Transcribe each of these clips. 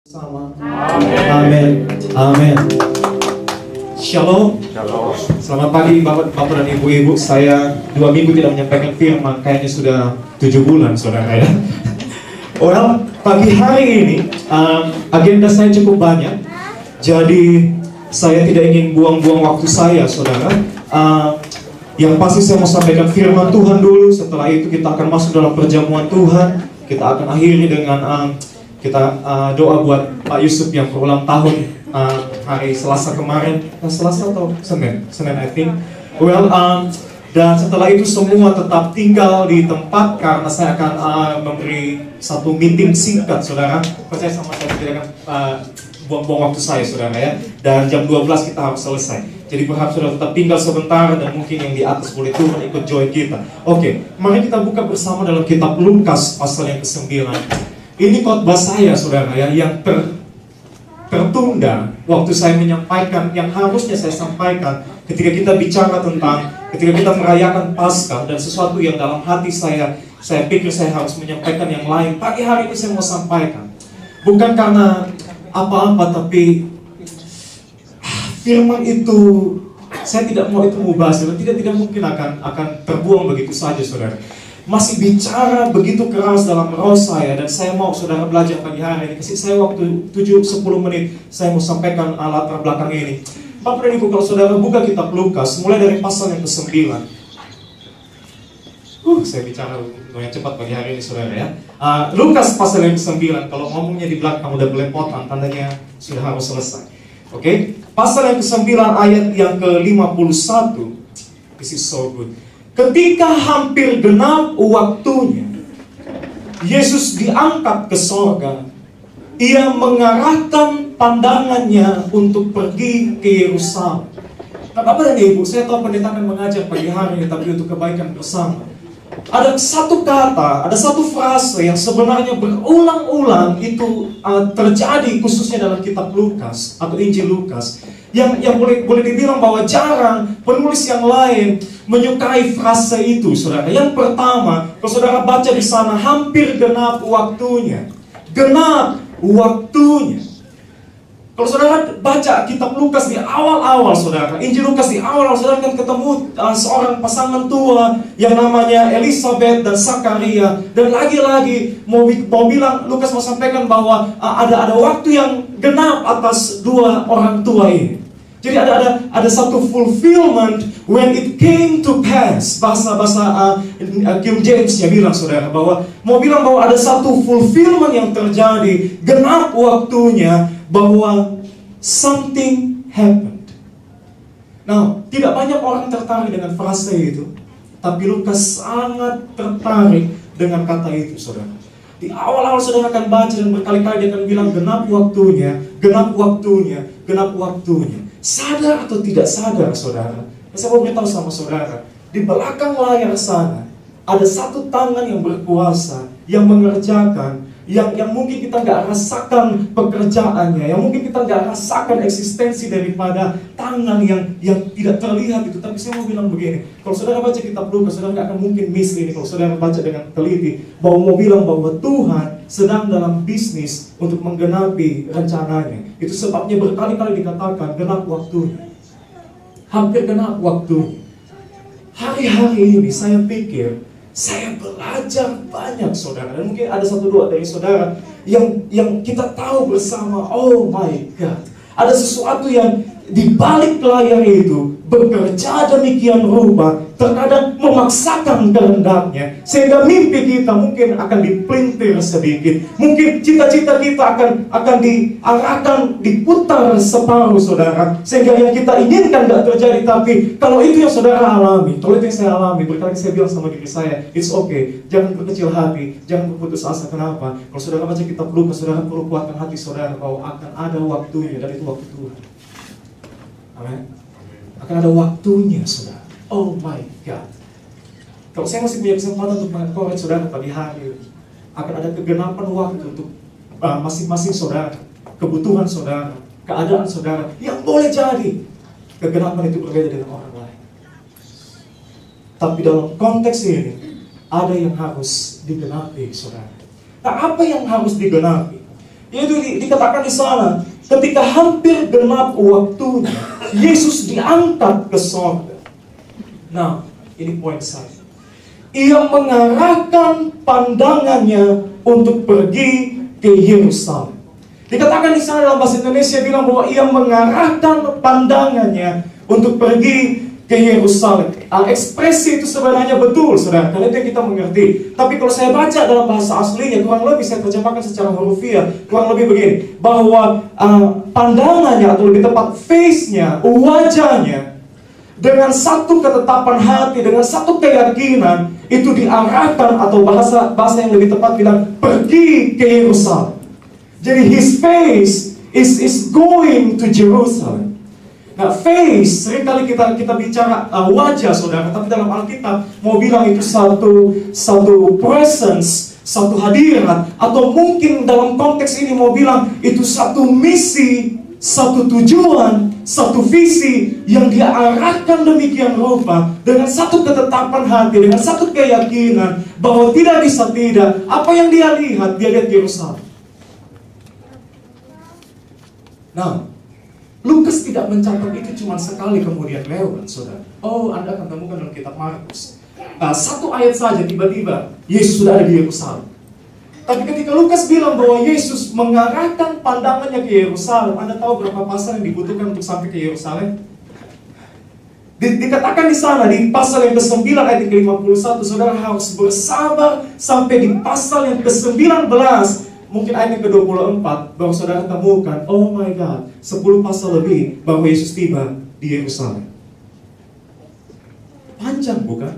Sama. Amin. Amin. Shalom. Shalom. Selamat pagi Bapak dan Ibu-ibu. Saya 2 minggu tidak menyampaikan firman. Kayaknya sudah 7 bulan saudara ya. Well, pagi hari ini agenda saya cukup banyak. Jadi saya tidak ingin buang-buang waktu saya saudara. Yang pasti saya mau sampaikan firman Tuhan dulu. Setelah itu kita akan masuk dalam perjamuan Tuhan. Kita akan akhiri dengan kita doa buat Pak Yusuf yang berulang tahun hari Selasa kemarin. Selasa atau Senin? Senin I think. Well, dan setelah itu semua tetap tinggal di tempat karena saya akan memberi satu meeting singkat, saudara. Percaya sama saya, tidak akan buang-buang waktu saya, saudara ya. Dan jam 12 kita harus selesai. Jadi berharap saudara tetap tinggal sebentar dan mungkin yang di atas boleh turun ikut join kita. Oke, mari kita buka bersama dalam kitab Lukas pasal yang ke-9. Ini khotbah saya, saudara ya, yang tertunda waktu saya menyampaikan yang harusnya saya sampaikan ketika kita bicara tentang, ketika kita merayakan Paskah dan sesuatu yang dalam hati saya pikir saya harus menyampaikan yang lain. Pagi hari ini saya mau sampaikan, bukan karena apa-apa, tapi firman itu saya tidak mau itu mubazir, tidak mungkin akan terbuang begitu saja, saudara. Masih bicara begitu keras dalam roh saya, dan saya mau saudara belajar pagi hari ini. Kasih saya waktu 7-10 menit, saya mau sampaikan latar belakang ini. Bapak dan Ibu, kalau saudara buka kitab Lukas, mulai dari pasal yang ke-9. Saya bicara lumayan cepat pagi hari ini saudara ya. Lukas pasal yang ke-9, kalau ngomongnya di belakang udah belepotan, tandanya sudah harus selesai. Oke, pasal yang ke-9 ayat yang ke-51. This is so good. Ketika hampir genap waktunya, Yesus diangkat ke sorga. Ia mengarahkan pandangannya untuk pergi ke Yerusalem. Nah, Bapak dan Ibu, saya tahu pendeta akan mengajar pagi hari ini, tapi untuk kebaikan bersama. Ada satu kata, ada satu frase yang sebenarnya berulang-ulang itu terjadi khususnya dalam kitab Lukas atau Injil Lukas. Yang boleh dibilang bahwa jarang penulis yang lain menyukai frase itu, saudara. Yang pertama, kalau saudara baca di sana, hampir genap waktunya. Genap waktunya. Kalau saudara baca kitab Lukas di awal-awal, saudara, Injil Lukas di awal-awal, saudara akan ketemu seorang pasangan tua yang namanya Elizabeth dan Zakaria. Dan lagi-lagi mau bilang, Lukas mau sampaikan bahwa ada waktu yang genap atas dua orang tua ini. Jadi ada satu fulfillment when it came to pass. Bahasa King James-nya bilang, saudara, bahwa mau bilang bahwa ada satu fulfillment yang terjadi, genap waktunya, bahwa something happened. Nah, tidak banyak orang tertarik dengan frase itu, tapi Lukas sangat tertarik dengan kata itu, saudara. Di awal-awal saudara akan baca dan berkali-kali dia akan bilang genap waktunya, genap waktunya, genap waktunya. Sadar atau tidak sadar, saudara, saya mau beritahu sama saudara, di belakang layar sana ada satu tangan yang berkuasa, yang mengerjakan, yang mungkin kita nggak rasakan pekerjaannya, yang mungkin kita nggak rasakan eksistensi daripada tangan yang tidak terlihat itu. Tapi saya mau bilang begini, kalau saudara baca kitab Lukas, saudara nggak akan mungkin miss ini kalau saudara baca dengan teliti, bahwa mau bilang bahwa Tuhan sedang dalam bisnis untuk menggenapi rencananya. Itu sebabnya berkali-kali dikatakan genap waktunya, hampir genap waktunya. Hari-hari ini saya pikir saya belajar banyak, saudara, dan mungkin ada 1-2 dari saudara yang kita tahu bersama, oh my God, ada sesuatu yang di balik layar itu bekerja demikian rupa, terkadang memaksakan kehendaknya, sehingga mimpi kita mungkin akan dipelintir sedikit, mungkin cita-cita kita akan diarahkan, diputar separuh, saudara, sehingga yang kita inginkan tidak terjadi. Tapi kalau itu yang saudara alami, kalau itu yang saya alami, berkali saya bilang sama diri saya, it's okay, jangan berkecil hati, jangan berputus asa. Kenapa? Kalau saudara baca kitab Lukas, saudara perlu kuatkan hati saudara bahwa akan ada waktunya, dan itu waktu Tuhan. Amin. Akan ada waktunya, saudara. Oh my God. Kalau saya masih punya kesempatan untuk mengencourage saudara pagi hari ini, akan ada kegenapan waktu untuk masing-masing saudara, kebutuhan saudara, keadaan saudara, yang boleh jadi kegenapan itu berbeda dengan orang lain. Tapi dalam konteks ini, ada yang harus digenapi, saudara. Nah, apa yang harus digenapi? Yaitu dikatakan di sana, ketika hampir genap waktunya, Yesus diangkat ke sorga. Nah, ini poin saya. Ia mengarahkan pandangannya untuk pergi ke Yerusalem. Dikatakan di sana dalam bahasa Indonesia bilang bahwa ia mengarahkan pandangannya untuk pergi ke Yerusalem. Ekspresi itu sebenarnya betul, saudara, karena itu yang kita mengerti. Tapi kalau saya baca dalam bahasa aslinya, kurang lebih saya terjemahkan secara hurufiah, kurang lebih begini, bahwa pandangannya, atau lebih tepat face-nya, wajahnya, dengan satu ketetapan hati, dengan satu keyakinan, itu diarahkan, atau bahasa yang lebih tepat bilang, pergi ke Yerusalem. Jadi his face is going to Jerusalem. Nah, face, seringkali kita bicara wajah, saudara, tapi dalam Alkitab mau bilang itu satu presence, satu hadirat, atau mungkin dalam konteks ini mau bilang itu satu misi, satu tujuan, satu visi yang dia arahkan demikian rupa dengan satu ketetapan hati, dengan satu keyakinan bahwa tidak bisa tidak, apa yang dia lihat Yerusalem. Nah, Lukas tidak mencatat itu cuma sekali kemudian lewat, saudara. Oh, Anda akan temukan dalam kitab Markus. Satu ayat saja tiba-tiba Yesus sudah ada di Yerusalem. Tapi ketika Lukas bilang bahwa Yesus mengarahkan pandangannya ke Yerusalem, Anda tahu berapa pasal yang dibutuhkan untuk sampai ke Yerusalem? Dikatakan di sana, di pasal yang ke-9 ayat ke-51, saudara harus bersabar sampai di pasal yang ke-19. Mungkin ayat yang ke-24 baru saudara temukan, oh my God, 10 pasal lebih bahwa Yesus tiba di Yerusalem. Panjang bukan?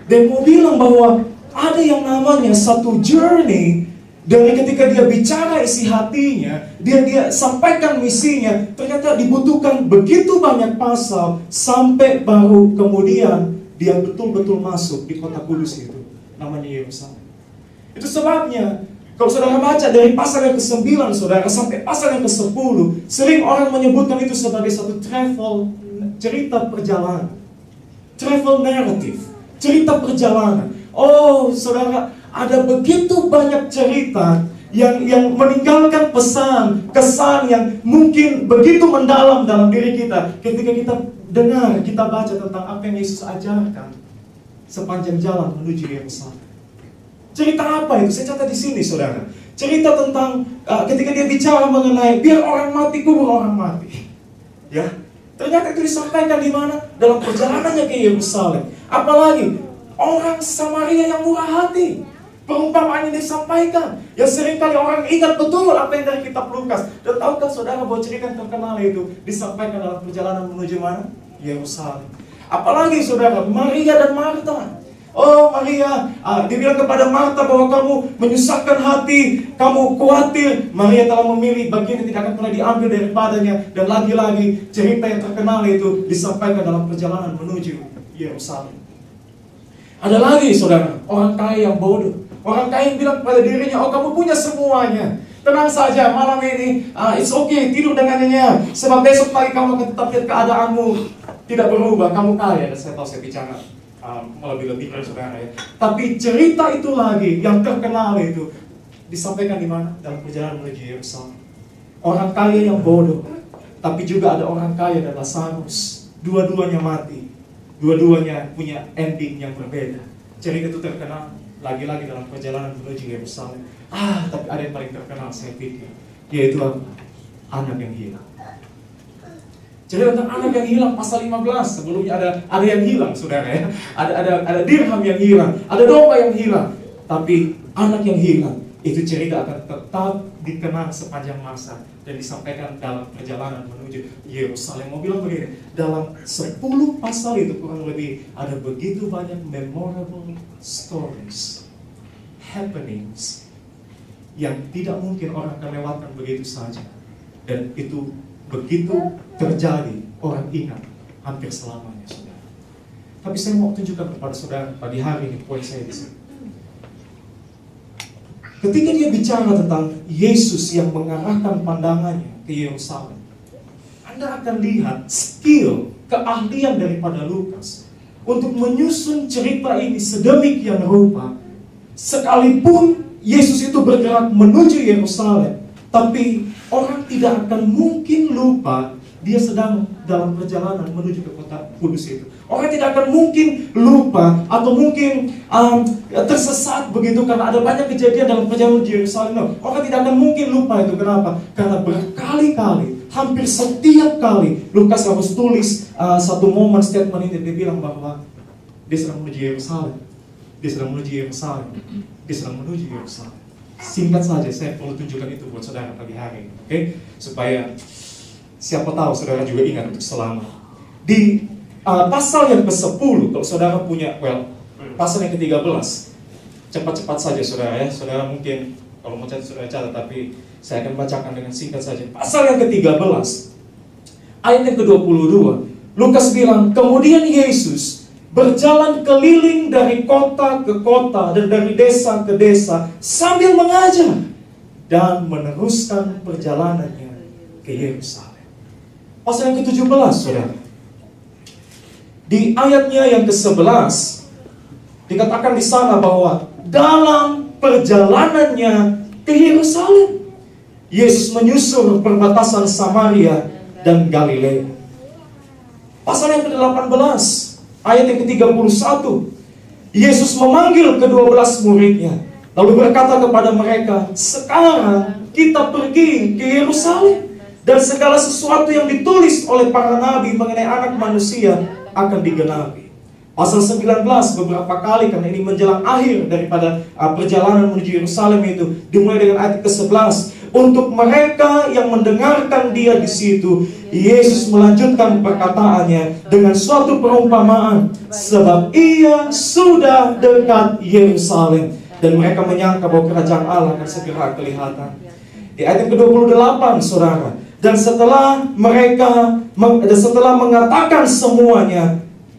Dan mau bilang bahwa ada yang namanya satu journey, dari ketika dia bicara isi hatinya, dia sampaikan misinya, ternyata dibutuhkan begitu banyak pasal sampai baru kemudian dia betul-betul masuk di kota kudus itu, namanya Yerusalem. Itu sebabnya kalau saudara baca dari pasal yang ke-9, saudara, sampai pasal yang ke-10, sering orang menyebutkan itu sebagai satu cerita perjalanan. Travel narrative, cerita perjalanan. Oh, saudara, ada begitu banyak cerita yang meninggalkan pesan, kesan yang mungkin begitu mendalam dalam diri kita. Ketika kita dengar, kita baca tentang apa yang Yesus ajarkan sepanjang jalan menuju Yerusalem. Cerita apa itu? Saya catat di sini, saudara. Cerita tentang ketika dia bicara mengenai biar orang mati kubur orang mati. Ya, ternyata itu disampaikan di mana? Dalam perjalanannya ke Yerusalem. Apalagi orang Samaria yang murah hati. Perumpamaan ini disampaikan. Ya seringkali orang ingat betul apa yang dari kitab Lukas. Dan tahukah saudara bahwa cerita yang terkenal itu disampaikan dalam perjalanan menuju mana? Yerusalem. Apalagi saudara, Maria dan Marta. Oh Maria, dibilang kepada Marta bahwa kamu menyusahkan hati, kamu khawatir. Maria telah memilih bagian yang tidak akan pernah diambil daripadanya. Dan lagi-lagi cerita yang terkenal itu disampaikan dalam perjalanan menuju Yerusalem. Ada lagi saudara, orang kaya yang bodoh. Orang kaya yang bilang pada dirinya, oh kamu punya semuanya, tenang saja malam ini, it's okay, tidur dengan nyenyak. Sebab besok pagi kamu akan tetap lihat keadaanmu tidak berubah, kamu kaya. Dan saya tahu saya bicara melebih-lebihkan saudara ya. Tapi cerita itu lagi yang terkenal itu disampaikan di mana? Dalam perjalanan menuju Yerusalem. Orang kaya yang bodoh, tapi juga ada orang kaya dan Lazarus. Dua-duanya mati. Dua-duanya punya ending yang berbeda. Cerita itu terkenal lagi-lagi dalam perjalanan menuju Yerusalem. Tapi ada yang paling terkenal saya pikir, yaitu apa? Anak yang hilang. Cerita tentang anak yang hilang pasal 15. Sebelumnya ada yang hilang, saudara ya. Ada dirham yang hilang, ada domba yang hilang. Tapi anak yang hilang itu cerita akan tetap dikenang sepanjang masa dan disampaikan dalam perjalanan menuju Yerusalem. Mau bilang begini, dalam 10 pasal itu kurang lebih ada begitu banyak memorable stories, happenings yang tidak mungkin orang akan lewatkan begitu saja. Dan itu begitu terjadi, orang ingat hampir selamanya, saudara. Tapi saya mau tunjukkan kepada saudara pagi hari ini poin saya di sini. Ketika dia bicara tentang Yesus yang mengarahkan pandangannya ke Yerusalem, Anda akan lihat skill, keahlian daripada Lukas untuk menyusun cerita ini sedemikian rupa. Sekalipun Yesus itu bergerak menuju Yerusalem, Tapi orang tidak akan mungkin lupa dia sedang dalam perjalanan menuju ke kota kudus itu. Orang tidak akan mungkin lupa atau mungkin tersesat begitu karena ada banyak kejadian dalam perjalanan di Yerusalem. Orang tidak akan mungkin lupa itu. Kenapa? Karena berkali-kali, hampir setiap kali Lukas harus tulis satu momen statement ini. Dia bilang bahwa dia sedang menuju Yerusalem. Dia sedang menuju Yerusalem. Dia sedang menuju Yerusalem. Singkat saja, saya perlu tunjukkan itu buat saudara pagi hari ini, oke? Supaya siapa tahu saudara juga ingat untuk selama. Di pasal yang ke-10, kalau saudara punya, pasal yang ke-13, cepat-cepat saja saudara ya. Saudara mungkin, kalau mau catat saudara catat, tapi saya akan bacakan dengan singkat saja. Pasal yang ke-13, ayat yang ke-22, Lukas bilang, kemudian Yesus berjalan keliling dari kota ke kota dan dari desa ke desa sambil mengajar dan meneruskan perjalanannya ke Yerusalem. Pasal yang ke-17, saudara. Di ayatnya yang ke-11 dikatakan di sana bahwa dalam perjalanannya ke Yerusalem, Yesus menyusur perbatasan Samaria dan Galilea. Pasal yang ke-18 ayat yang ke-31, Yesus memanggil ke-12 muridnya, lalu berkata kepada mereka, sekarang kita pergi ke Yerusalem, dan segala sesuatu yang ditulis oleh para nabi mengenai anak manusia akan digenapi. Pasal 19, beberapa kali, karena ini menjelang akhir daripada perjalanan menuju Yerusalem itu, dimulai dengan ayat ke-11. Untuk mereka yang mendengarkan dia di situ, Yesus melanjutkan perkataannya dengan suatu perumpamaan, sebab ia sudah dekat Yerusalem, dan mereka menyangka bahwa kerajaan Allah akan segera kelihatan. Di ayat yang ke-28, saudara, dan setelah mengatakan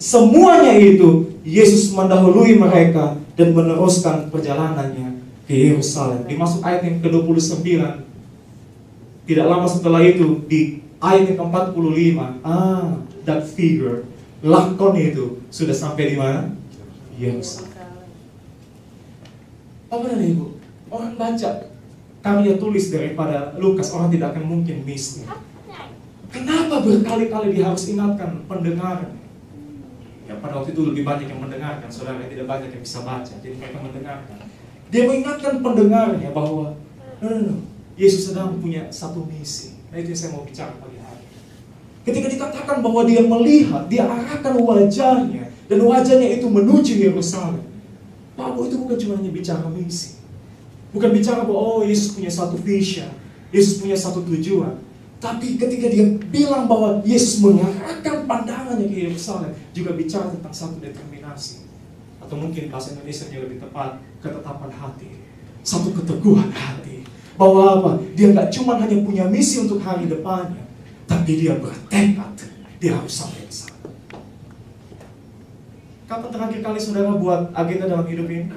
semuanya itu, Yesus mendahului mereka dan meneruskan perjalanannya ke Yerusalem. Dimasuk ayat yang ke-29. Tidak lama setelah itu, di ayat yang ke-45, that figure, lakon itu sudah sampai di mana? Yerusalem. Bapak dan Ibu, orang baca karya tulis daripada Lukas, orang tidak akan mungkin miss. Kenapa berkali-kali dia harus ingatkan pendengaran? Ya, pada waktu itu lebih banyak yang mendengarkan, saudara, tidak banyak yang bisa baca, jadi mereka mendengarkan. Dia mengingatkan pendengarnya bahwa Yesus sedang punya satu misi. Nah, itu yang saya mau bicara pagi hari. Ketika dikatakan bahwa dia melihat, dia arahkan wajahnya, dan wajahnya itu menuju Yerusalem. Bahwa itu bukan cuma hanya bicara misi. Bukan bicara bahwa Yesus punya satu vision, Yesus punya satu tujuan. Tapi ketika dia bilang bahwa Yesus mengarahkan pandangannya ke Yerusalem, juga bicara tentang satu determinasi. Atau mungkin bahasa Indonesia-nya lebih tepat, ketetapan hati. Satu keteguhan hati. Bahwa apa? Dia gak cuma hanya punya misi untuk hari depannya, tapi dia bertekad, dia harus sampai ke sana. Kapan terakhir kali saudara buat agenda dalam hidup ini?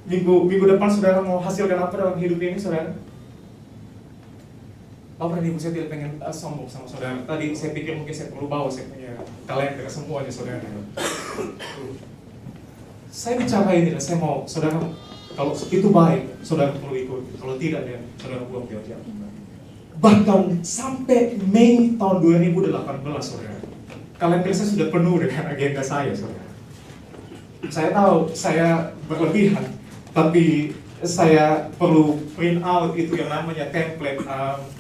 Minggu depan saudara mau hasilkan apa dalam hidup ini, saudara? Bapak dan Ibu, saya tidak pengen sombong sama saudara. Tadi saya pikir mungkin saya perlu bawa, saya punya kalender semuanya, saudara. Saya bicara ini dan saya mau, saudara, kalau itu baik, saudara perlu ikut. Kalau tidak, ya saudara buang jauh-jauh. Bahkan sampai Mei tahun 2018, saudara, kalender saya sudah penuh dengan agenda saya, saudara. Saya tahu saya berlebihan, tapi saya perlu print out itu yang namanya template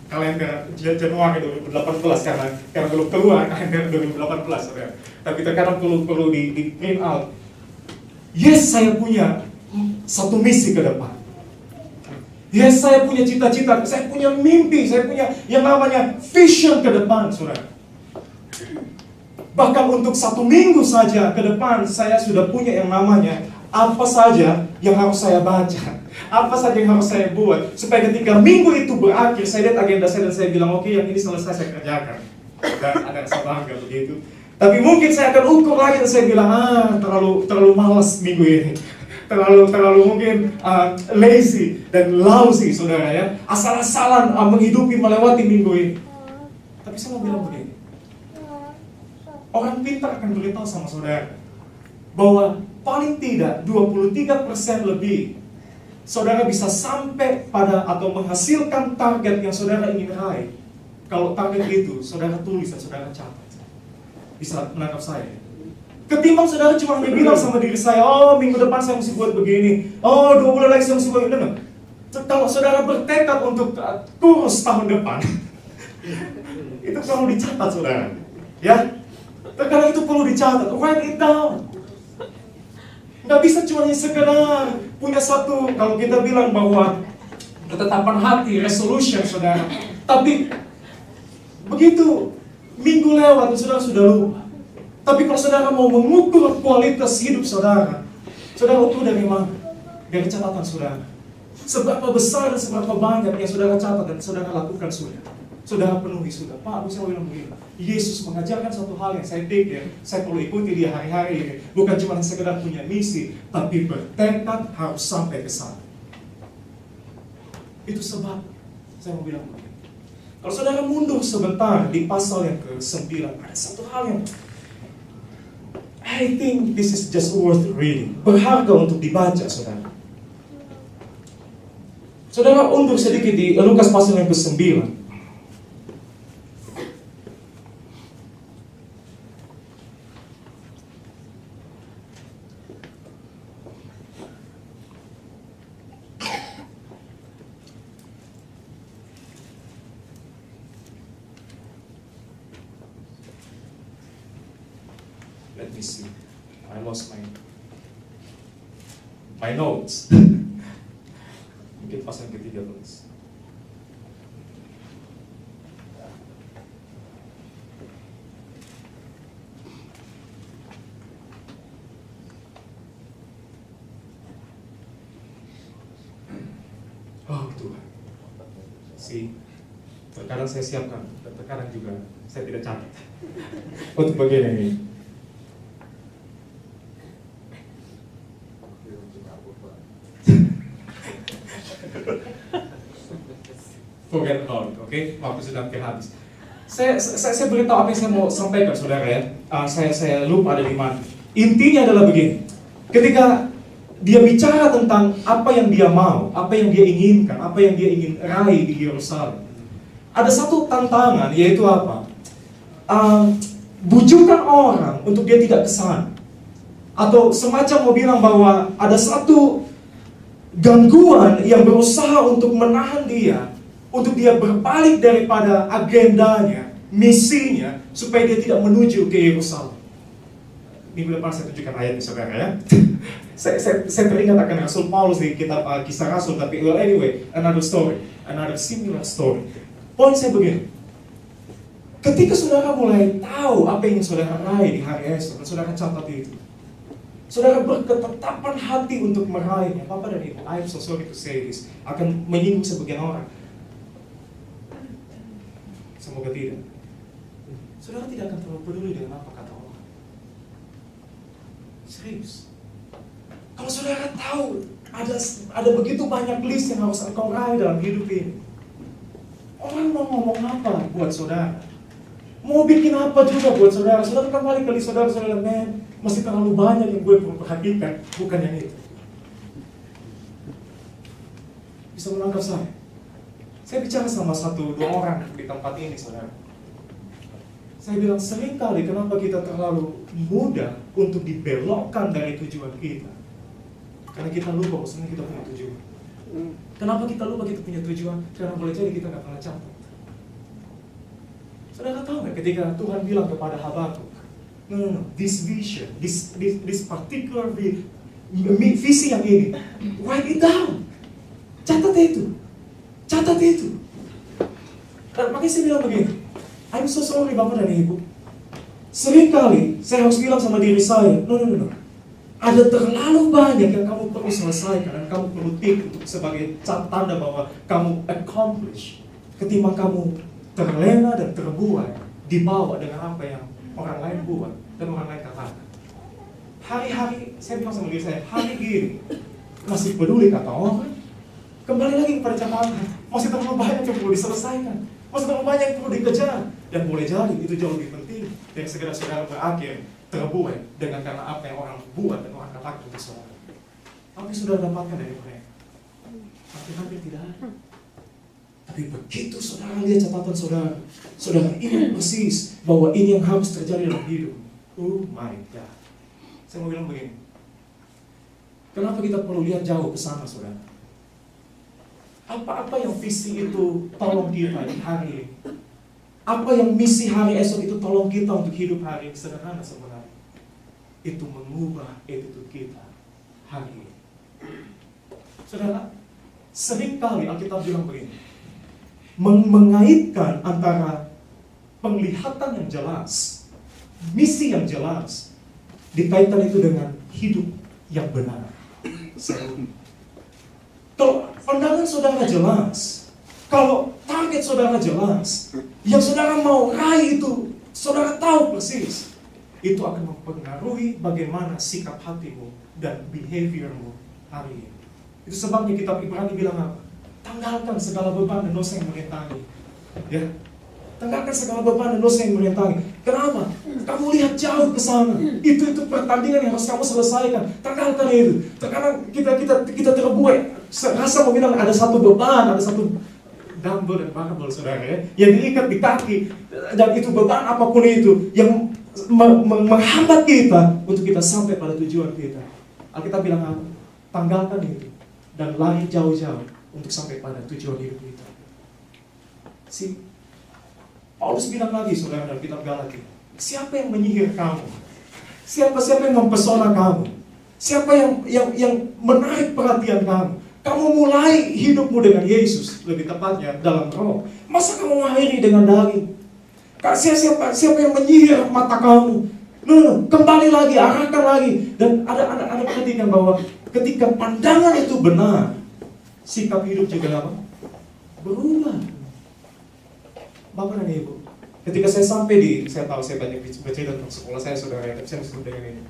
kalender Januari 2018 karena belum keluar kalender 2018, saudara. Tapi terkadang perlu di print out. Yes, saya punya satu misi ke depan. Yes, saya punya cita-cita, saya punya mimpi, saya punya yang namanya vision ke depan, saudara. Bahkan untuk 1 minggu saja ke depan, saya sudah punya yang namanya apa saja yang harus saya baca, apa saja yang harus saya buat, supaya ketika minggu itu berakhir, saya lihat agenda saya dan saya bilang, oke, yang ini selesai saya kerjakan. Dan ada rasa bangga begitu. Tapi mungkin saya akan ukur lagi dan saya bilang, terlalu malas minggu ini. Terlalu mungkin lazy dan lousy, saudara ya. Asal-asalan menghidupi melewati minggu ini. Tapi saya mau bilang begini. Orang pintar akan beritahu sama saudara bahwa paling tidak 23% lebih saudara bisa sampai pada atau menghasilkan target yang saudara ingin raih, kalau target itu saudara tulis dan saudara catat. Bisa menangkap saya? Ketimbang saudara cuma hanya bilang sama diri saya, oh minggu depan saya mesti buat begini, oh 2 bulan lagi saya mesti buat begini. Kalau saudara bertekad untuk kurus tahun depan, itu perlu dicatat saudara. Ya, terkadang itu perlu dicatat, write it down. Nggak bisa cuma sekedar punya satu, kalau kita bilang bahwa ketetapan hati, resolution saudara, tapi begitu minggu lewat saudara sudah lupa. Tapi kalau saudara mau mengukur kualitas hidup saudara, saudara ukur dari mana? Dari catatan saudara. Seberapa besar dan seberapa banyak yang saudara catat dan saudara lakukan sudah. Saudara penuhi sudah. Pak, saya bilang begini, Yesus mengajarkan satu hal yang saya pikir saya perlu ikuti di hari-hari ini. Bukan cuma sekedar punya misi, tapi bertekad harus sampai ke sana. Itu sebab saya mau bilang begini. Kalau saudara mundur sebentar di pasal yang ke-9, ada satu hal yang I think this is just worth reading. Berharga untuk dibaca, saudara. Saudara undur sedikit di Lukas pasal yang ke-9. Let me see. I lost my notes. Mungkin pasal ke-13. Oh Tuhan. Terkadang saya siapkan, dan terkadang juga saya tidak catat. Untuk bagian ini. Forget about it, oke? Waktu sudah hampir habis. Saya beritahu apa yang saya mau sampaikan, saudara ya. Saya lupa ada di mana. Intinya adalah begini. Ketika dia bicara tentang apa yang dia mau, apa yang dia inginkan, apa yang dia ingin raih di Yerusalem, ada satu tantangan, yaitu apa? Bujukan orang untuk dia tidak ke sana. Atau semacam mau bilang bahwa ada satu gangguan yang berusaha untuk menahan dia, untuk dia berbalik daripada agendanya, misinya, supaya dia tidak menuju ke Yerusalem. Minggu depan saya tunjukkan ayatnya, saudara ya. saya teringat akan Rasul Paulus di kitab Kisah Rasul, tapi well anyway, another story, another similar story. Poin saya begini, ketika saudara mulai tahu apa yang saudara raih di hari esok, dan saudara catat itu, saudara berketetapan hati untuk meraihnya. Bapak dan Ibu, I'm so sorry to say this, akan menyinggung sebagian orang. Semoga tidak. Saudara tidak akan terlalu peduli dengan apa kata orang. Serius. Kalau saudara tahu ada begitu banyak list yang harus engkau raih dalam hidup ini, orang mau ngomong apa buat saudara? Mau bikin apa juga buat saudara? Saudara kembali ke list saudara, men, masih terlalu banyak yang gue perlu perhatikan, bukan yang itu. Bisa menangkap saya? Saya bicara sama 1-2 orang di tempat ini, saudara. Saya bilang, seringkali kenapa kita terlalu mudah untuk dibelokkan dari tujuan kita? Karena kita lupa bahwasanya kita punya tujuan. Kenapa kita lupa kita punya tujuan? Karena boleh jadi kita nggak pernah catat. Saudara tahu nggak ketika Tuhan bilang kepada Habakuk, no, this vision, this particular visi yang ini, write it down, catat itu. Catat itu. Dan makanya saya bilang begini, I'm so sorry Bapak dan Ibu. Seringkali saya harus bilang sama diri saya, no. Ada terlalu banyak yang kamu perlu selesaikan dan kamu perlu tik untuk sebagai tanda bahwa kamu accomplish, ketimbang kamu terlena dan terbuai dibawa dengan apa yang orang lain buat dan orang lain katakan. Hari-hari saya bilang sama diri saya, hari ini masih peduli kata orang. Kembali lagi kepada catatan, masih terlalu banyak yang perlu diselesaikan, masih terlalu banyak yang perlu dikejar, dan boleh jadi itu jauh lebih penting dari segala saudara berakhir terbuai dengan karena apa yang orang buat dan orang katakan untuk saudara. Apa yang sudah dapatkan dari mereka? hampir tidak ada. Tapi begitu saudara lihat catatan saudara, saudara ingat persis bahwa ini yang harus terjadi dalam hidup. Oh my God. Saya mau bilang begini. Kenapa kita perlu lihat jauh ke sana, saudara? Apa-apa yang visi itu tolong kita di hari ini. Apa yang misi hari esok itu tolong kita untuk hidup hari ini. Sederhana sebenarnya. Itu mengubah attitude kita hari ini. Saudara, seringkali Alkitab bilang begini. Mengaitkan antara penglihatan yang jelas, misi yang jelas, dikaitkan itu dengan hidup yang benar. Kalau pandangan saudara jelas, kalau target saudara jelas, yang saudara mau raih itu, saudara tahu persis, itu akan mempengaruhi bagaimana sikap hatimu dan behaviormu hari ini. Itu sebabnya kitab Ibrani bilang apa? Tanggalkan segala beban dan dosa yang merintangi. Ya, tanggalkan segala beban dan dosa yang merintangi. Kenapa? Kamu lihat jauh ke sana. Itu pertandingan yang harus kamu selesaikan. Tanggalkan itu. Terkadang kita terbuai. Rasa mau bilang ada satu beban, ada satu dumbbell dan barbell, saudara ya, yang diikat di kaki, dan itu beban apapun itu yang menghambat kita untuk kita sampai pada tujuan kita. Alkitab bilang apa? Tanggalkan itu dan lari jauh-jauh untuk sampai pada tujuan hidup kita. Paulus bilang lagi, saudara, dalam kitab Galatia, siapa yang menyihir kamu? Siapa yang mempesona kamu? Siapa yang menarik perhatian kamu? Kamu mulai hidupmu dengan Yesus, lebih tepatnya dalam roh. Masa kamu mengakhiri dengan daging? Siapa yang menyihir mata kamu? Kembali lagi, arahkan lagi. Dan ada perhatikan bahwa ketika pandangan itu benar, sikap hidup juga apa? Berubah. Bapak dan Ibu, ketika saya sampai saya tahu saya banyak bercerita tentang sekolah saya, saudara, tapi saya mesti dengan ini.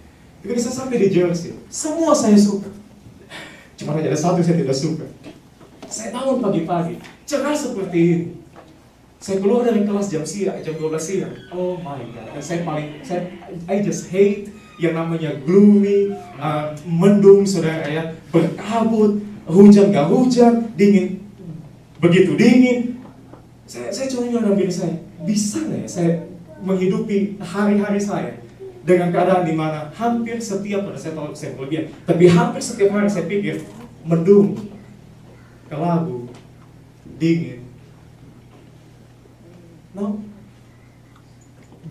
Ketika saya sampai di Jersey, semua saya suka. Cuma hanya ada satu saya tidak suka. Saya bangun pagi-pagi, cerah seperti ini. Saya keluar dari kelas jam 12 siang. Oh my God. Dan I just hate yang namanya gloomy, mendung, saudara ya, berkabut, hujan gak hujan, dingin, begitu dingin. Saya cuma dalam diri saya, bisa nggak ya saya menghidupi hari-hari saya dengan keadaan di mana hampir setiap, pada saya tahu saya kelebihan, tapi hampir setiap hari saya pikir mendung, kelabu, dingin.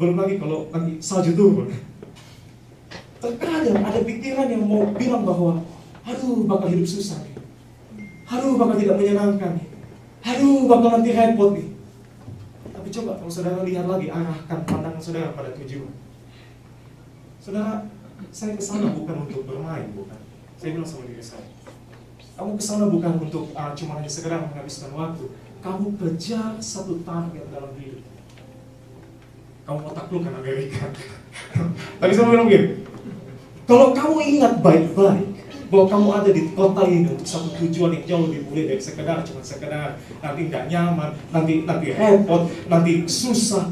Belum lagi kalau nanti salju turun. Terkadang ada pikiran yang mau bilang bahwa, aduh bakal hidup susah nih, aduh bakal tidak menyenangkan nih, aduh bakal nanti repot nih. Tapi coba kalau saudara lihat lagi, arahkan pandangan saudara pada tujuan. Saudara, saya kesana bukan untuk bermain, bukan. Saya bilang sama diri saya, kamu kesana bukan untuk cuma hanya sekedar menghabiskan waktu. Kamu kejar satu target dalam hidup. Kamu mau taklukkan Amerika. Tapi saya bilang begini, kalau kamu ingat baik-baik bahwa kamu ada di kota ini untuk satu tujuan yang jauh lebih mulia dari sekedar nanti nggak nyaman, nanti repot, nanti susah.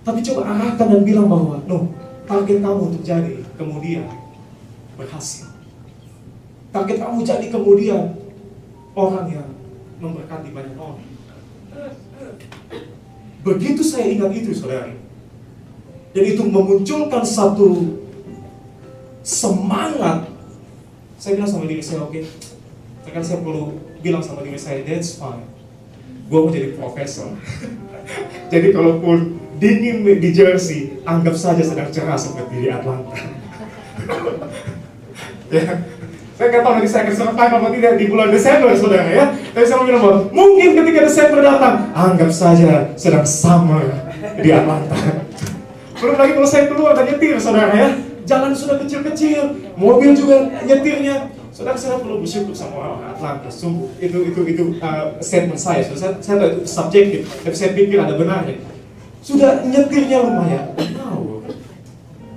Tapi coba arahkan dan bilang bahwa target kamu untuk jadi kemudian berhasil. Target kamu jadi kemudian orang yang memberkati banyak orang. Begitu saya ingat itu, saudara, dan itu memunculkan satu semangat. Saya bilang sama diri saya, oke, terkadang saya perlu bilang sama diri saya, that's fine, gue mau jadi profesor. Jadi kalaupun dingin di Jersey, anggap saja sedang cerah seperti di Atlanta. Ya, saya nggak tahu nanti saya akan serta kalau tidak di bulan Desember, saudara ya. Tapi saya mau bilang bahwa mungkin ketika Desember datang, anggap saja sedang summer di Atlanta. Belum lagi kalau saya keluar dan nyetir, saudara ya. Jalan sudah kecil-kecil, mobil juga nyetirnya. Saudara, saya perlu bersyukur sama orang Atlanta. Sungguh, itu statement saya. Saya tahu itu subjektif, tapi saya pikir ada benarnya. Sudah nyetirnya lumayan,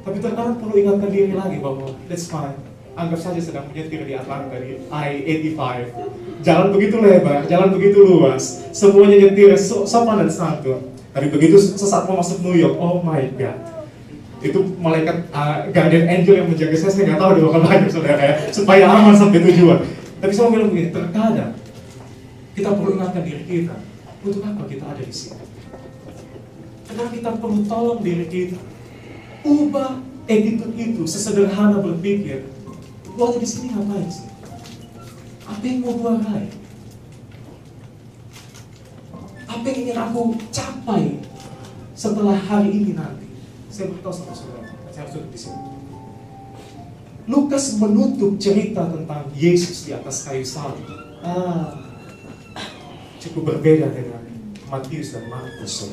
tapi terkadang perlu ingatkan diri lagi bahwa that's fine. Anggap saja sedang menyetir di Atlanta, di I-85. Jalan begitu lebar, jalan begitu luas, semuanya nyetir sopan dan santun. Tapi begitu sesaat mau masuk New York, oh my God, itu malaikat guardian angel yang menjaga saya nggak tahu di lokal banyak, saudara ya, supaya aman sampai tujuan. Tapi saya mau bilang begini, terkadang kita perlu ingatkan diri kita, untuk apa kita ada di sini? Karena kita perlu tolong diri kita, ubah attitude itu, sesederhana berpikir, lu ada di sini ngapain sih? Apa yang mau gua raih? Apa yang ingin aku capai setelah hari ini nanti? Saya beritahu sama saudara, saya harus duduk di sini. Lukas menutup cerita tentang Yesus di atas kayu salib. Cukup berbeda dengan Matius dan Markus.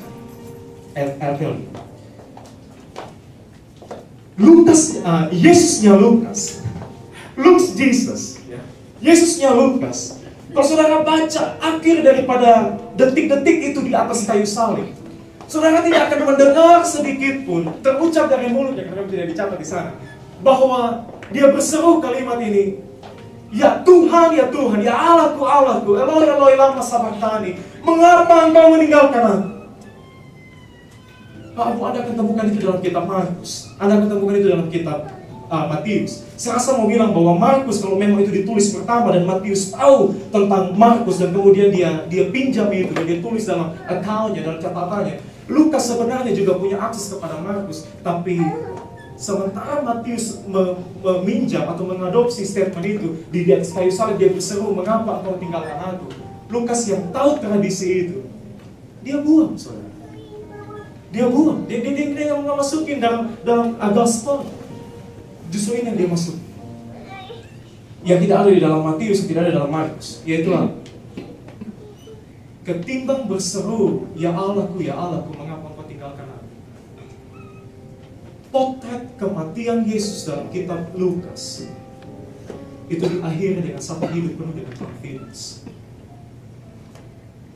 Yesusnya Lukas. Luke's Jesus. Yesusnya Lukas. Kalau saudara baca akhir daripada detik-detik itu di atas kayu salib, saudara tidak akan mendengar sedikit pun terucap dari mulutnya, karena tidak dicatat di sana, bahwa dia berseru kalimat ini, ya Tuhan, ya Allahku, Allahku, Eloi, Eloi, lama sabachthani, mengapa engkau meninggalkan aku? Pak Abu, Anda akan temukan itu dalam kitab Markus, Anda akan temukan itu dalam kitab Matius. Saya rasa mau bilang bahwa Markus, kalau memang itu ditulis pertama dan Matius tahu tentang Markus dan kemudian dia pinjam itu dan dia tulis dalam account-nya, dalam catatannya, Lukas sebenarnya juga punya akses kepada Markus, tapi sementara Matius meminjam atau mengadopsi statement itu di atas kayu salib, dia berseru, mengapa engkau tinggalkan aku? Lukas yang tahu tradisi itu, dia buang, saudara. Dia buang, dia nggak masukin dalam gospel. Justru ini yang dia masuk, yang tidak ada di dalam Matius, yang tidak ada dalam Markus, yaitu ketimbang berseru, ya Allahku, mengapa engkau tinggalkan aku? Potret kematian Yesus dalam kitab Lukas itu diakhiri dengan satu hidup penuh dengan confidence.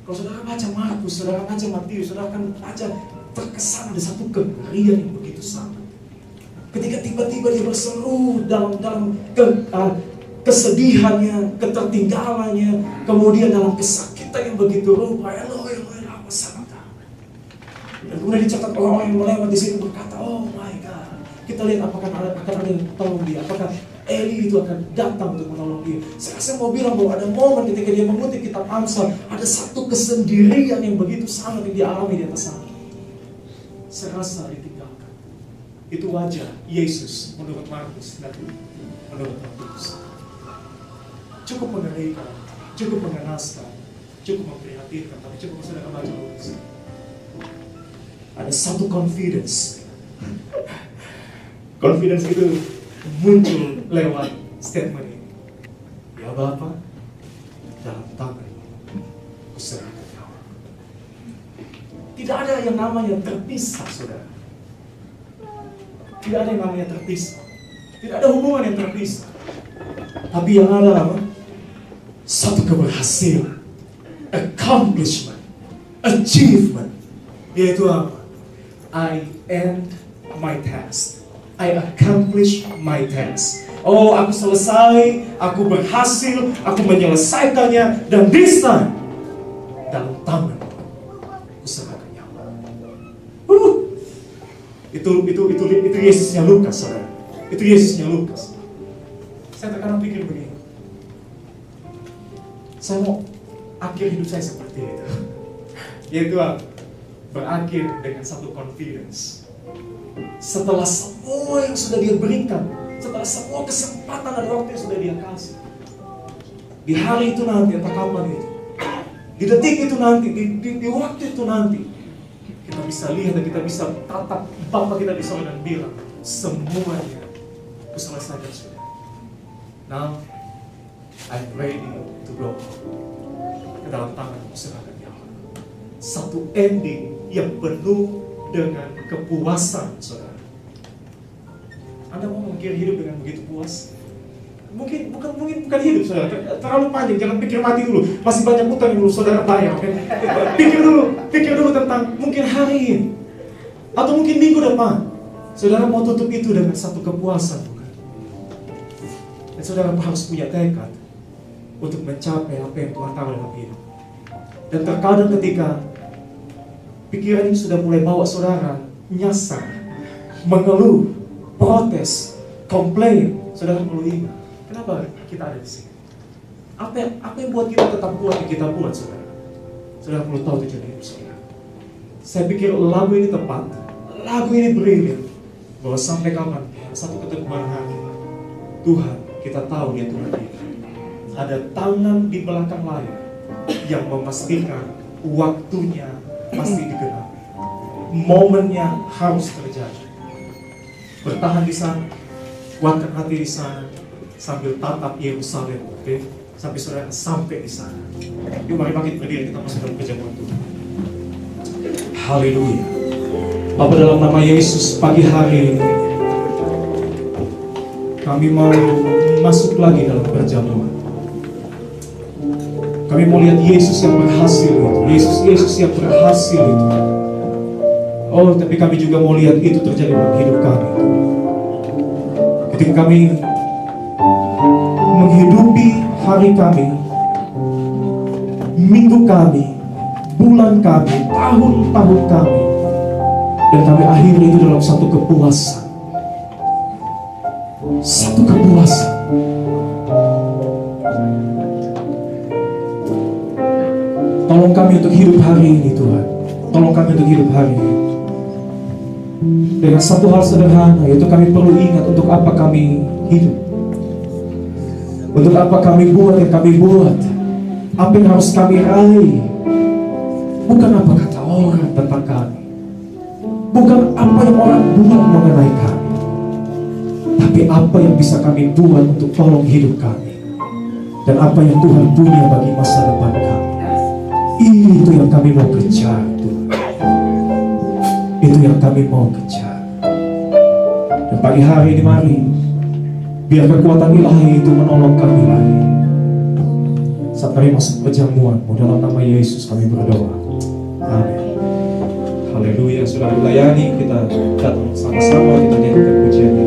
Kalau saudara baca Markus, saudara baca Matius, saudara akan baca terkesan ada satu kengerian yang begitu sangat. Ketika tiba-tiba dia berseru dalam kesedihannya, ketertinggalannya, kemudian dalam kesakitan yang begitu rupa, Eloi, Eloi, lama sabachthani. Dan kemudian dicatat orang-orang yang melewat di sini berkata, oh my God, kita lihat apakah akan ada yang tolong dia, apakah Eli itu akan datang untuk menolong dia. Saya mau bilang bahwa ada momen ketika dia mengutip kitab Amsal, ada satu kesendirian yang begitu sangat yang dialami di atas sana. Serasa ditinggalkan. Itu wajah Yesus menurut Markus dan menurut Matius. Cukup mengerikan, cukup mengenaskan, cukup memprihatinkan, tapi cukup saudara baca Lukas. Ada satu confidence. Confidence itu muncul lewat statement ini. Ya Bapa, dalam tangan kuserahkan nyawa. Tidak ada yang namanya terpisah, saudara. Tidak ada yang namanya terpisah. Tidak ada hubungan yang terpisah. Tapi yang ada apa? Satu keberhasilan, accomplishment, achievement. Yaitu apa? I end my task. I accomplish my task. Oh, aku selesai, aku berhasil, aku menyelesaikannya, dan this time dalam tangan aku serahkan nyawa. Itu Yesusnya Lukas, saudara. Itu Yesusnya Lukas. Saya terkadang pikir begini, saya mau akhir hidup saya seperti itu, yaitu berakhir dengan satu confidence. Setelah semua yang sudah dia berikan, setelah semua kesempatan dan waktu yang sudah dia kasih, di hari itu nanti atau kapan itu, di detik itu nanti, di waktu itu nanti, kita bisa lihat dan kita bisa tatap Bapa kita di sorga dan bilang, semuanya aku selesaikan sudah. Now I'm ready to go. Ke dalam tangan aku serahkan nyawa. Satu ending yang penuh dengan kepuasan, saudara. Anda mau mengakhiri hidup dengan begitu puas? Mungkin bukan hidup, saudara. Terlalu panjang, jangan pikir mati dulu. Masih banyak utang yang belum saudara bayar. Okay? Pikir dulu tentang mungkin hari ini atau mungkin minggu depan. Saudara mau tutup itu dengan satu kepuasan, bukan? Dan saudara harus punya tekad untuk mencapai apa yang Tuhan tahu dalam hidup. Dan terkadang ketika pikiran ini sudah mulai bawa saudara nyasar, mengeluh, protes, komplain, saudara perlu ingat, kenapa kita ada di sini? Apa yang buat kita tetap kuat yang kita buat, saudara? Saudara perlu tahu tujuan hidup saudara. Saya pikir lagu ini tepat, lagu ini brilian, bahwa sampai kapan satu keteguhan hati, Tuhan, kita tahu Dia Tuhan kita. Ada tangan di belakang layar yang memastikan waktunya pasti digenapi, momennya harus terjadi. Bertahan di sana, kuatkan hati di sana, sambil tatap Yerusalem, oke? Sampai saudara sampai di sana. Yuk mari bangkit berdiri, kita masuk dalam perjamuan Tuhan. Haleluya. Bapa, dalam nama Yesus, pagi hari ini kami mau masuk lagi dalam perjamuan. Kami mau lihat Yesus yang berhasil itu, Yesus yang berhasil itu. Oh, tapi kami juga mau lihat itu terjadi dalam hidup kami. Ketika kami menghidupi hari kami, minggu kami, bulan kami, tahun-tahun kami, dan kami akhiri itu dalam satu kepuasan. Satu kepuasan. Tolong kami untuk hidup hari ini, Tuhan. Tolong kami untuk hidup hari ini dengan satu hal sederhana, yaitu kami perlu ingat untuk apa kami hidup, untuk apa kami buat yang kami buat, apa yang harus kami raih. Bukan apa kata orang tentang kami, bukan apa yang orang buat mengenai kami, tapi apa yang bisa kami buat untuk tolong hidup kami, dan apa yang Tuhan punya bagi masa depan kami. Itu yang kami mau kejar, Tuhan. Itu yang kami mau kejar. Dan pagi hari ini mari, biar kekuatan ilahi itu menolong kami lagi. Saat kami masuk perjamuan-Mu, dalam nama Yesus kami berdoa. Amin. Haleluya. Sudah dilayani, kita datang sama-sama, kita nyanyikan pujiannya.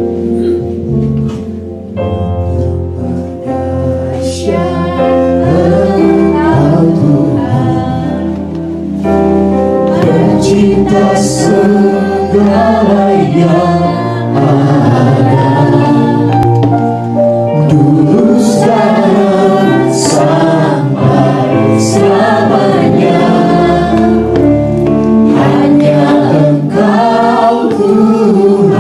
Cinta segala yang ada, dulu sekarang sampai selamanya, hanya Engkau Tuhan.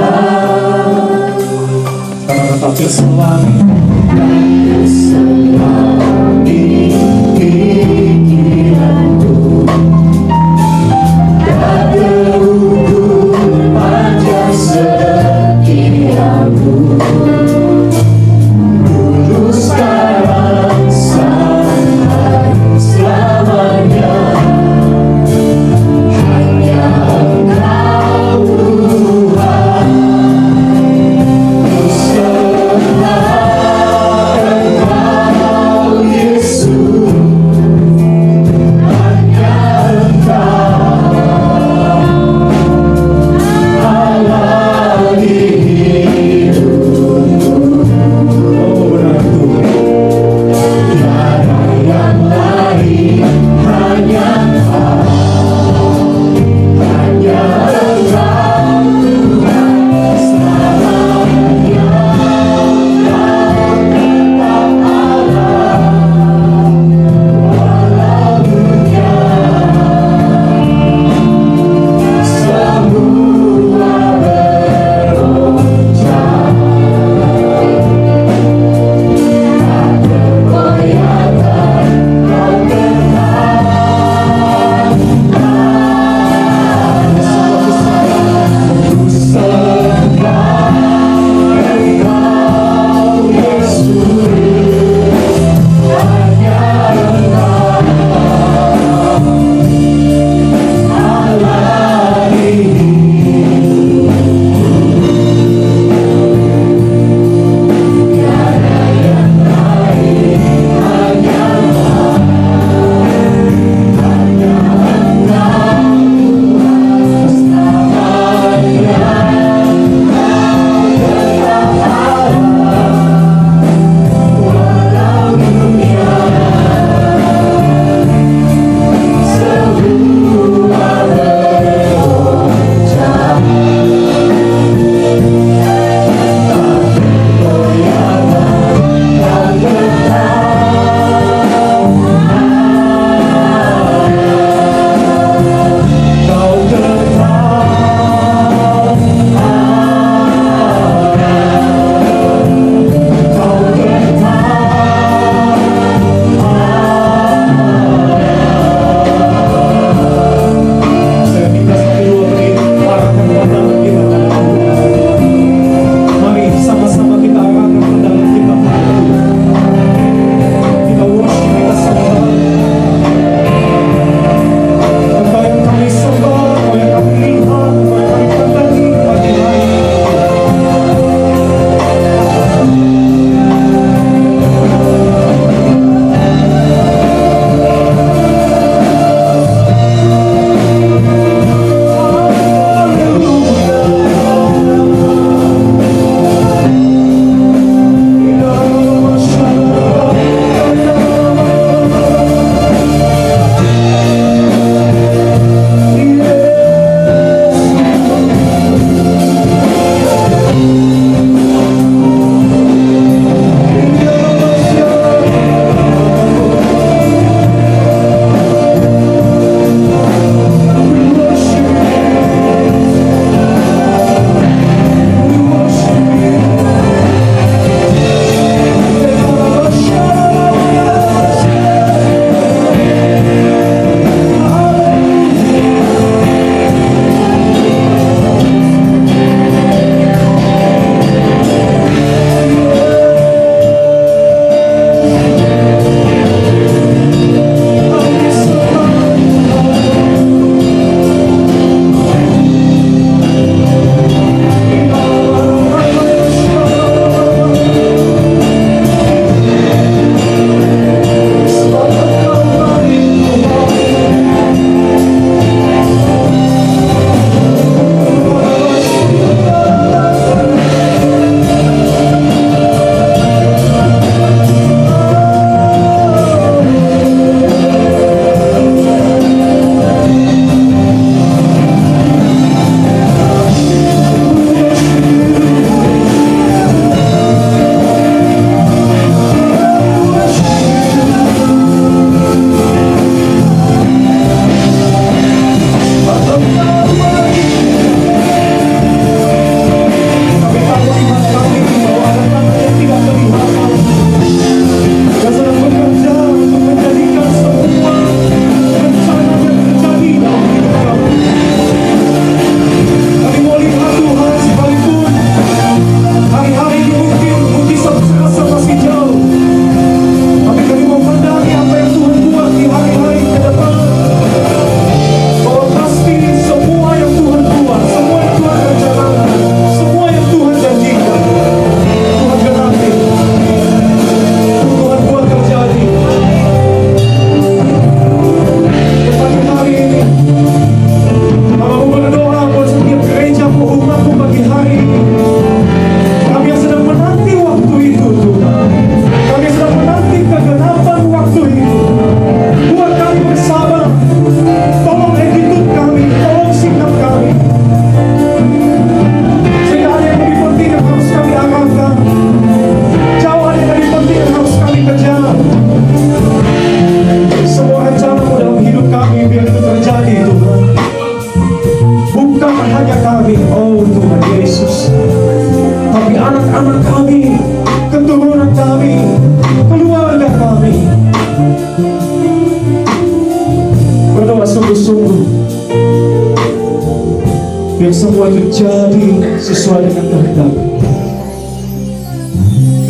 Biar semua itu jadi sesuai dengan kehendak.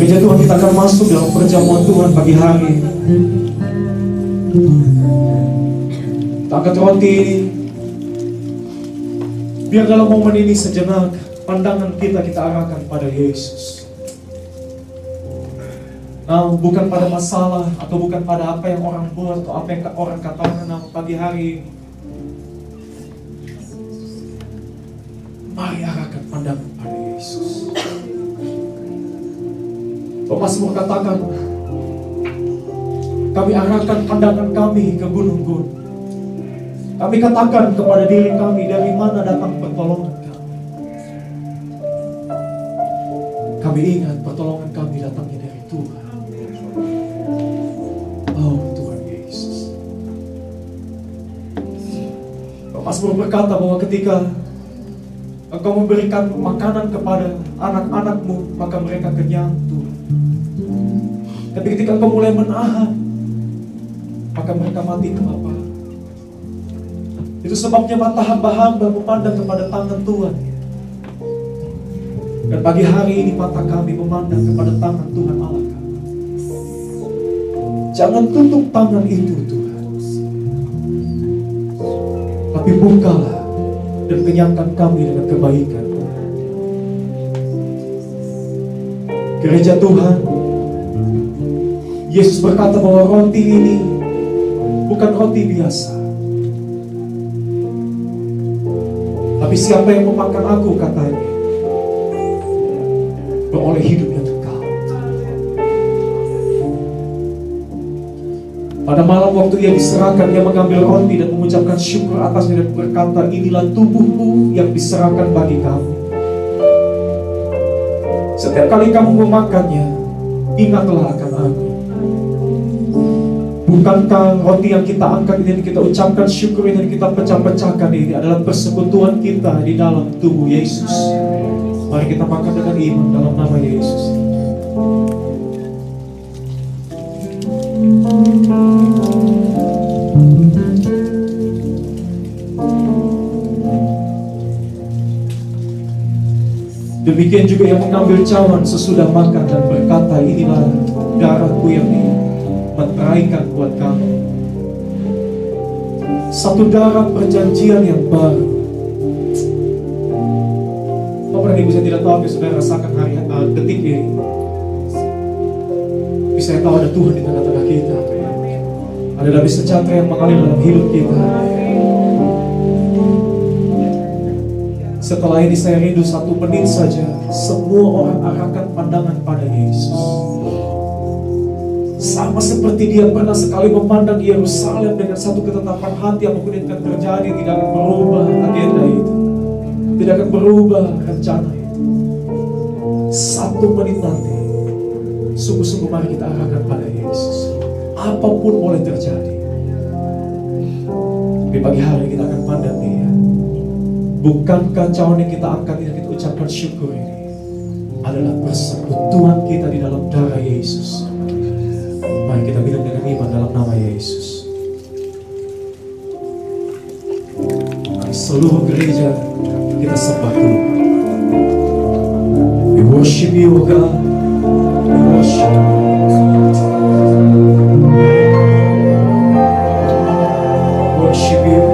Gereja Tuhan, kita akan masuk dalam perjamuan Tuhan pagi hari ini. Kita angkat roti ini. Biar dalam momen ini sejenak pandangan kita arahkan pada Yesus. Nah, bukan pada masalah atau bukan pada apa yang orang buat atau apa yang orang katakan. Nah, pagi hari ini mari arahkan pandangan pada Yesus. Mazmur katakan, kami arahkan pandangan kami ke gunung-gunung. Kami katakan kepada diri kami, dari mana datang pertolongan kami. Kami ingat pertolongan kami datangnya dari Tuhan. Oh Tuhan Yesus. Mazmur berkata bahwa ketika Engkau memberikan makanan kepada anak-anakmu, maka mereka kenyang, Tuhan. Tapi ketika Engkau mulai menahan, maka mereka mati kelaparan. Itu sebabnya mata hamba-hamba memandang kepada tangan Tuhan. Dan pagi hari ini mata kami memandang kepada tangan Tuhan Allah kami. Jangan tutup tangan itu, Tuhan. Tapi bukalah dan kenyangkan kami dengan kebaikan. Gereja Tuhan, Yesus berkata bahwa roti ini bukan roti biasa. Tapi siapa yang memakan aku, katanya, beroleh hidup yang kekal. Pada malam waktu ia diserahkan, ia mengambil roti dan mengucapkan syukur atasnya dan berkata, inilah tubuhku yang diserahkan bagi kamu. Setiap kali kamu memakannya, ingatlah akan aku. Bukankah roti yang kita angkat ini, kita ucapkan syukur ini, dan kita pecah-pecahkan ini adalah persekutuan kita di dalam tubuh Yesus. Mari kita makan dengan iman dalam nama Yesus. Demikian juga yang mengambil cawan sesudah makan dan berkata, inilah darahku yang meteraikan buat kamu. Satu darah perjanjian yang baru. Bapak dan Ibu, saya tidak tahu apa yang saudara rasakan hari detik ini. Tapi saya tahu ada Tuhan di tengah-tengah kita. Ada damai sejahtera yang mengalir dalam hidup kita. Setelah ini saya rindu 1 menit saja, semua orang arahkan pandangan pada Yesus. Sama seperti dia pernah sekali memandang Yerusalem dengan satu ketetapan hati yang mungkin akan terjadi, tidak akan berubah agenda itu, tidak akan berubah rencana itu. 1 menit nanti, sungguh-sungguh mari kita arahkan pada Yesus. Apapun boleh terjadi. Tapi pagi hari kita akan pandang dia. Bukankah cawan yang kita angkat ini, kita ucapkan syukur ini adalah persekutuan kita di dalam darah Yesus. Mari kita minum dengan iman dalam nama Yesus. Mari seluruh gereja kita sembah Tuhan. We worship you, O God. We worship you. Worship you.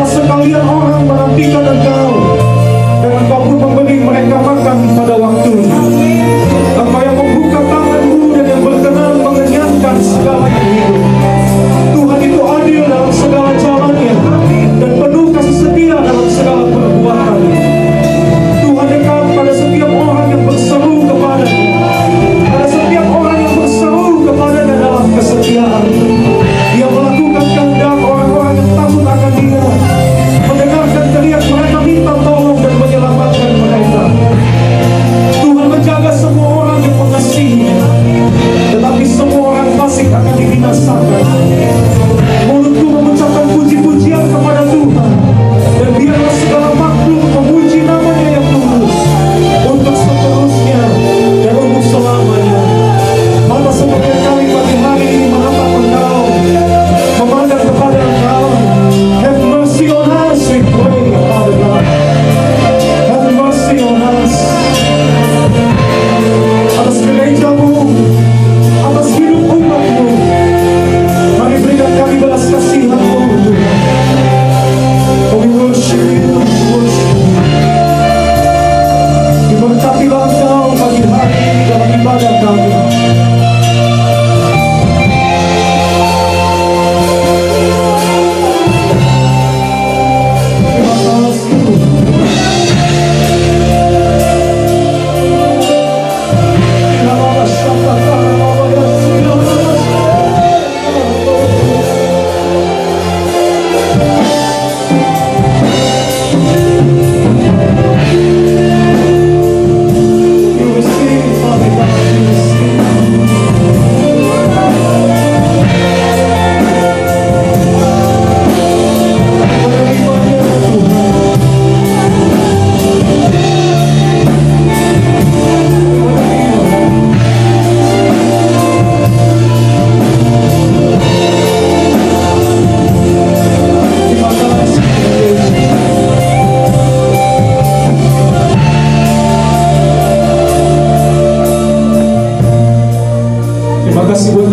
Sekalian orang menantikan engkau, dan engkau pun memberi mereka makan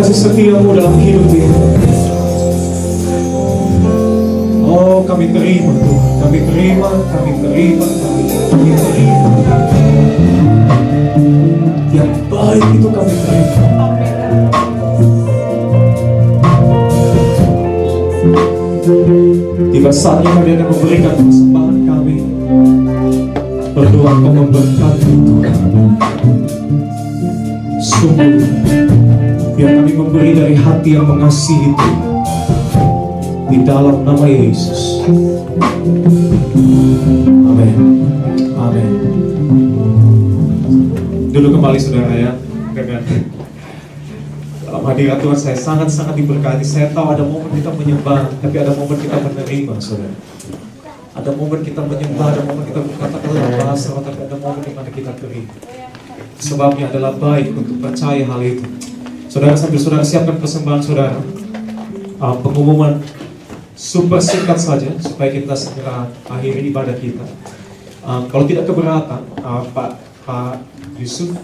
kasih setiamu dalam hidup ini. Oh, kami terima Tuhan, kami terima. Yang baik itu kami terima. Tiba saatnya kami akan memberikan persembahan kami. Berdoa Kau memberkati Tuhan. Sungguh, biar kami memberi dari hati yang mengasihi Tuhan. Di dalam nama Yesus. Amin. Amin. Dulu kembali saudara ya, dengan dalam hadirat Tuhan saya sangat-sangat diberkati. Saya tahu ada momen kita menyembah, tapi ada momen kita menerima saudara. Ada momen kita menyembah, ada momen kita berkata-kata dalam bahasa, tapi ada momen di mana kita terima. Sebabnya adalah baik untuk percaya hal itu. Saudara, sambil saudara siapkan persembahan saudara, pengumuman super singkat saja supaya kita segera akhiri ibadah kita. Kalau tidak keberatan, Pak Yusuf,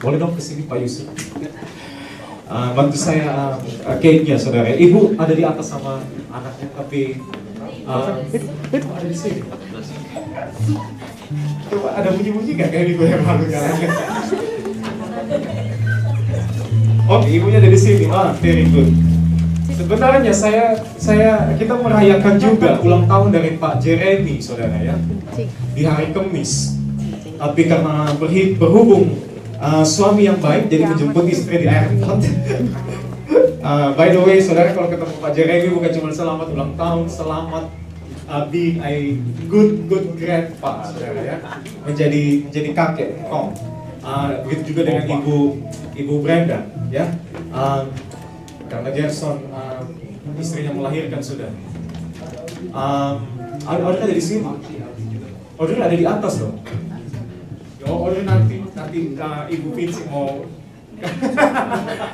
boleh dong kesini Pak Yusuf. Bantu saya cake-nya saudara. Ibu ada di atas sama anaknya, tapi itu ada di sini. Coba ada bunyi-bunyi gak kayak di gue yang lalu kan? Oke, ibunya ada di sini. Very good. Sebenarnya kita merayakan juga ulang tahun dari Pak Jeremy, saudara ya, di hari Kamis. Tapi karena berhubung suami yang baik, jadi menjemput istri di airport. By the way, saudara, kalau ketemu Pak Jeremy bukan cuma selamat ulang tahun, selamat being a good grandpa, saudara ya, menjadi kakek Kong. Begitu juga dengan Ibu Brenda, ya. Karena Gerson istrinya melahirkan sudah. Audrey ada di sini. Audrey ada di atas loh. Audrey nanti Ibu Vinci mau.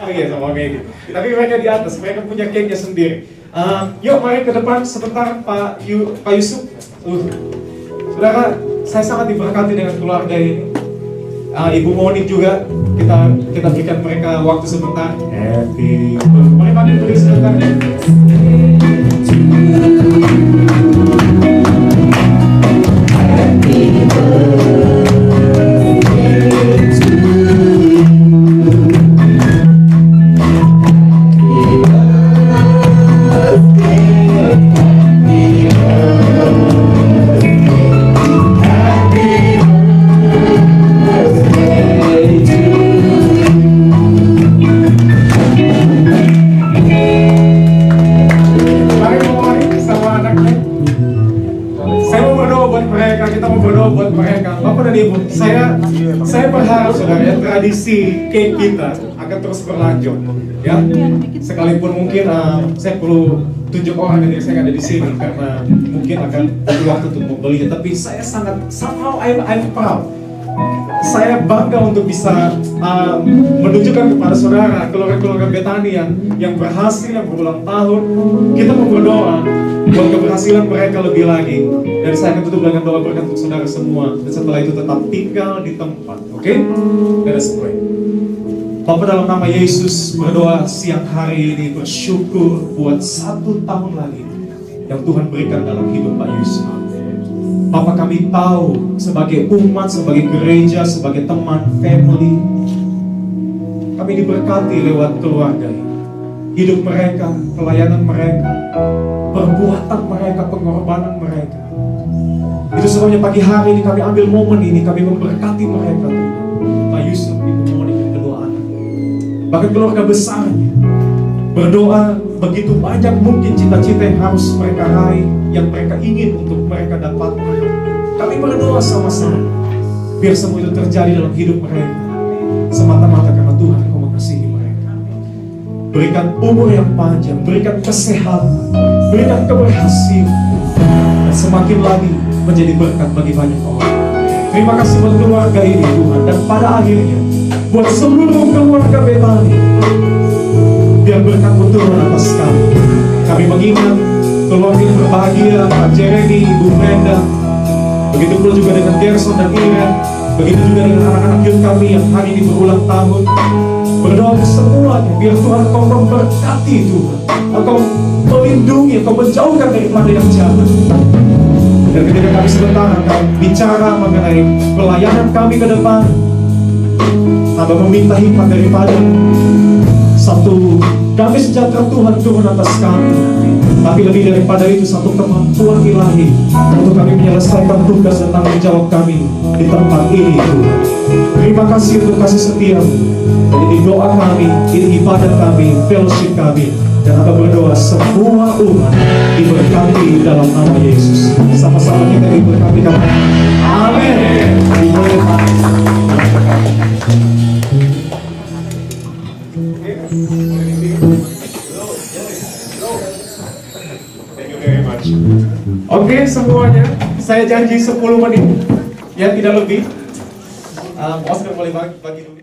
Oh iya sama kayak gitu. Tapi mereka di atas, mereka punya cake-nya sendiri. Yuk mari ke depan sebentar Pak Yusuf. Saudara, saya sangat diberkati dengan keluarga ini. Ibu Moni juga kita berikan mereka waktu sebentar. Happy birthday. Mari panggil beri sebentar ya. Happy Saya berharap saudara ya, tradisi cake kita akan terus berlanjut ya. Sekalipun mungkin saya perlu tunjuk orang yang saya ada di sini karena mungkin akan butuh waktu untuk membelinya, tapi saya sangat somehow I'm proud. Saya bangga untuk bisa menunjukkan kepada saudara keluarga-keluarga Betani yang berhasil, yang berulang tahun. Kita mau berdoa buat keberhasilan mereka lebih lagi. Dan saya akan tutup dengan doa berkat untuk saudara semua. Dan setelah itu tetap tinggal di tempat. Oke? Let us pray. Bapa, dalam nama Yesus berdoa siang hari ini, bersyukur buat 1 tahun lagi yang Tuhan berikan dalam hidup Pak Yusuf. Bapa, kami tahu sebagai umat, sebagai gereja, sebagai teman, family, kami diberkati lewat keluarga ini. Hidup mereka, pelayanan mereka, perbuatan mereka, pengorbanan mereka. Itu sebabnya pagi hari ini kami ambil momen ini, kami memberkati mereka, Tuhan. Pak Yusuf, Ibu Moni, dan kedua anak. Bahkan keluarga besarnya berdoa begitu banyak mungkin cita-cita yang harus mereka raih, yang mereka ingin untuk mereka dapatkan. Kami berdoa sama-sama biar semua itu terjadi dalam hidup mereka, semata-mata karena Tuhan Engkau mengasihi mereka. Berikan umur yang panjang, berikan kesehatan, berikan keberhasilan, dan semakin lagi menjadi berkat bagi banyak orang. Terima kasih buat keluarga ini Tuhan, dan pada akhirnya buat seluruh keluarga Betani, biar berkat-Mu turun atas kami. Kami mengingat keluarga yang berbahagia, Pak Jeremy, Ibu Brenda, begitu pula juga dengan Gerson dan Ira, Begitu juga dengan anak-anak youth kami yang hari ini berulang tahun. Berdoa untuk semuanya, biar Tuhan Kau memberkati Tuhan. Engkau melindungi, Engkau menjauhkan daripada yang jahat. Dan ketika kami sebentar akan bicara mengenai pelayanan kami ke depan, Hamba meminta hikmat daripada satu damai sejahtera Tuhan turun atas kami. Tapi lebih daripada itu, satu kemampuan ilahi untuk kami menyelesaikan tugas dan tanggung jawab kami di tempat ini, Tuhan. Terima kasih untuk kasih setiamu. Dan ini doa kami, ini ibadat kami, fellowship kami. Dan Hamba berdoa semua umat diberkati dalam nama Yesus. Sama-sama kita diberkati dalam amin. Oke, semuanya, saya janji 10 menit, ya tidak lebih. Bos boleh bagi dulu.